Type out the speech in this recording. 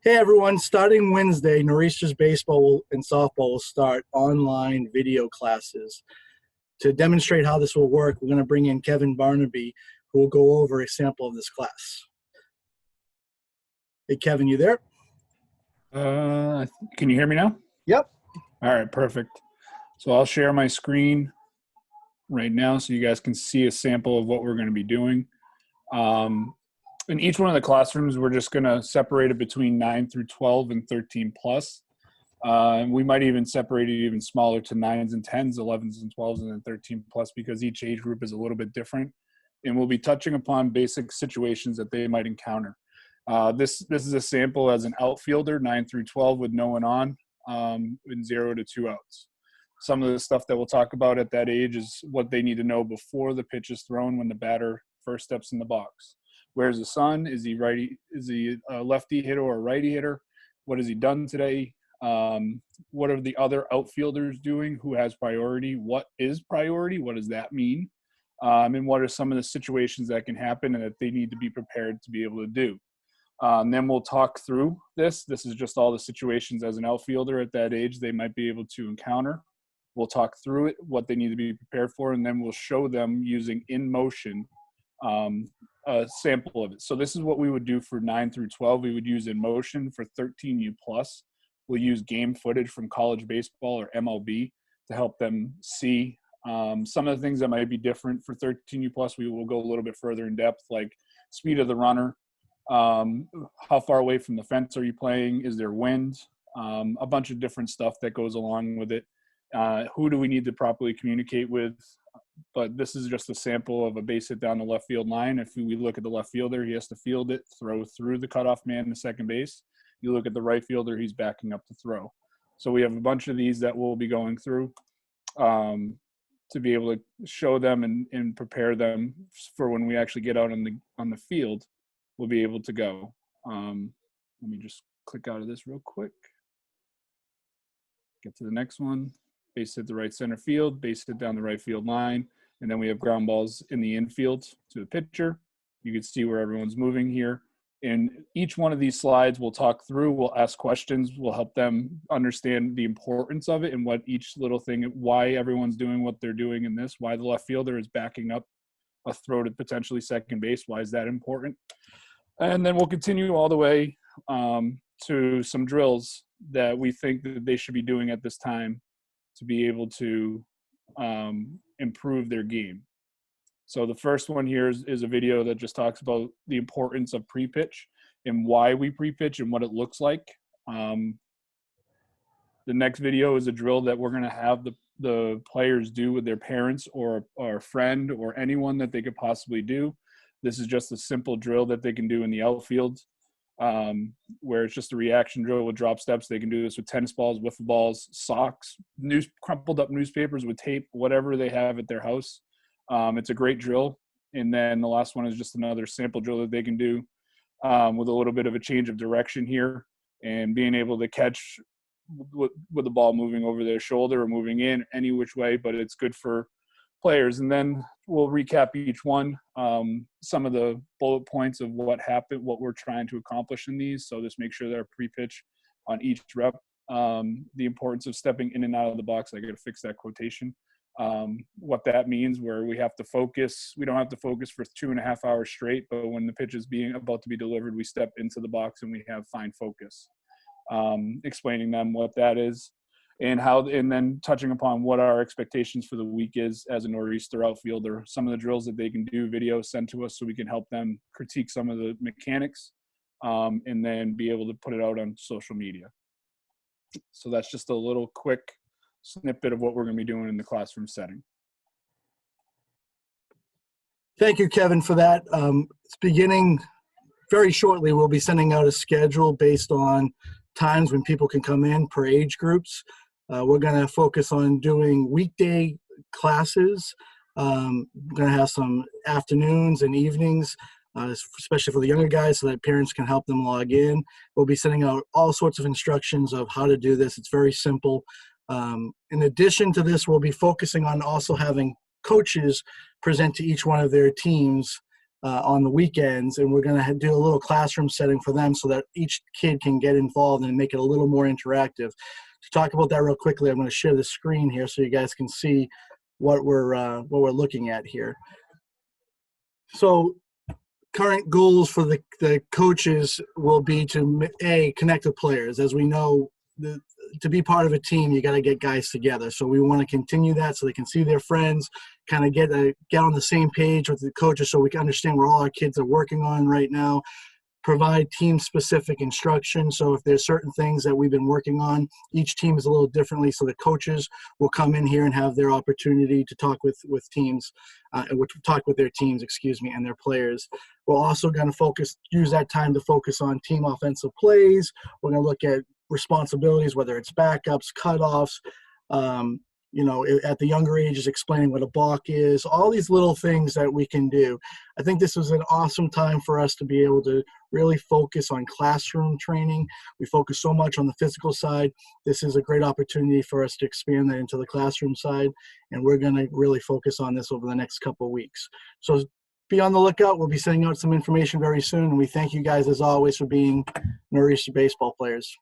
Hey everyone, starting Wednesday, Nor'easters and softball will start online video classes. To demonstrate how this will work, we're going to bring in Kevin Barnaby, who will go over a sample of this class. Hey Kevin, you there? Can you hear me now? Yep. All right, perfect. So I'll share my screen right now so you guys can see a sample of what we're going to be doing. In each one of the classrooms, we're just going to separate it between 9 through 12 and 13 plus. And we might even separate it even smaller to 9s and 10s, 11s and 12s, and then 13 plus because each age group is a little bit different. And we'll be touching upon basic situations that they might encounter. This is a sample as an outfielder, 9 through 12 with no one on, in 0 to 2 outs. Some of the stuff that we'll talk about at that age is what they need to know before the pitch is thrown when the batter first steps in the box. Where's the sun? Is he righty? Is he a lefty hitter or a righty hitter? What has he done today? What are the other outfielders doing? Who has priority? What is priority? What does that mean? And what are some of the situations that can happen and that they need to be prepared to be able to do? Then we'll talk through this. This is just all the situations as an outfielder at that age they might be able to encounter. We'll talk through it, what they need to be prepared for, and then we'll show them using in motion a sample of it. So this is what we would do for 9 through 12. We would use in motion for 13U plus. We'll use game footage from college baseball or MLB to help them see some of the things that might be different for 13U plus. We will go a little bit further in depth, like speed of the runner, how far away from the fence are you playing, is there wind, a bunch of different stuff that goes along with it. Who do we need to properly communicate with? But this is just a sample of a base hit down the left field line. If we look at the left fielder, he has to field it, throw through the cutoff man to second base. You look at the right fielder, he's backing up to throw. So we have a bunch of these that we'll be going through to be able to show them and prepare them for when we actually get out on the field, we'll be able to go. Let me just click out of this real quick. Get to the next one. Base hit the right center field, base hit down the right field line, and then we have ground balls in the infield to the pitcher. You can see where everyone's moving here. And each one of these slides we'll talk through, we'll ask questions, we'll help them understand the importance of it and what each little thing, why everyone's doing what they're doing in this, why the left fielder is backing up a throw to potentially second base, why is that important? And then we'll continue all the way to some drills that we think that they should be doing at this time to be able to improve their game. So the first one here is a video that just talks about the importance of pre-pitch and why we pre-pitch and what it looks like. The next video is a drill that we're going to have the players do with their parents or a friend or anyone that they could possibly do. This is just a simple drill that they can do in the outfield, where it's just a reaction drill with drop steps. They can do this with tennis balls, wiffle balls, socks, crumpled up newspapers with tape, whatever they have at their house. It's a great drill. And then the last one is just another sample drill that they can do with a little bit of a change of direction here and being able to catch with the ball moving over their shoulder or moving in any which way, but it's good for players. And then we'll recap each one, some of the bullet points of what happened, what we're trying to accomplish in these. So just make sure they're pre-pitch on each rep. The importance of stepping in and out of the box. I got to fix that quotation. What that means, where we have to focus. We don't have to focus for 2.5 hours straight, but when the pitch is about to be delivered, we step into the box and we have fine focus. Explaining them what that is. And then touching upon what our expectations for the week is as a Nor'easter outfielder, some of the drills that they can do, videos sent to us so we can help them critique some of the mechanics, and then be able to put it out on social media. So that's just a little quick snippet of what we're going to be doing in the classroom setting. Thank you, Kevin, for that. It's beginning very shortly. We'll be sending out a schedule based on times when people can come in per age groups. We're going to focus on doing weekday classes. We're going to have some afternoons and evenings, especially for the younger guys, so that parents can help them log in. We'll be sending out all sorts of instructions of how to do this. It's very simple. In addition to this, we'll be focusing on also having coaches present to each one of their teams on the weekends, and we're going to do a little classroom setting for them so that each kid can get involved and make it a little more interactive. To talk about that real quickly, I'm going to share the screen here so you guys can see what we're looking at here. So current goals for the coaches will be to connect with players. As we know, to be part of a team, you got to get guys together. So we want to continue that so they can see their friends, kind of get on the same page with the coaches so we can understand where all our kids are working on right now. Provide team-specific instruction. So if there's certain things that we've been working on, each team is a little differently. So the coaches will come in here and have their opportunity to talk with teams, talk with their teams, and their players. We're also going to use that time to focus on team offensive plays. We're going to look at responsibilities, whether it's backups, cutoffs, at the younger ages, explaining what a balk is, all these little things that we can do. I think this was an awesome time for us to be able to really focus on classroom training. We focus so much on the physical side. This is a great opportunity for us to expand that into the classroom side, and we're going to really focus on this over the next couple of weeks. So be on the lookout. We'll be sending out some information very soon, and we thank you guys, as always, for being Nor'easter baseball players.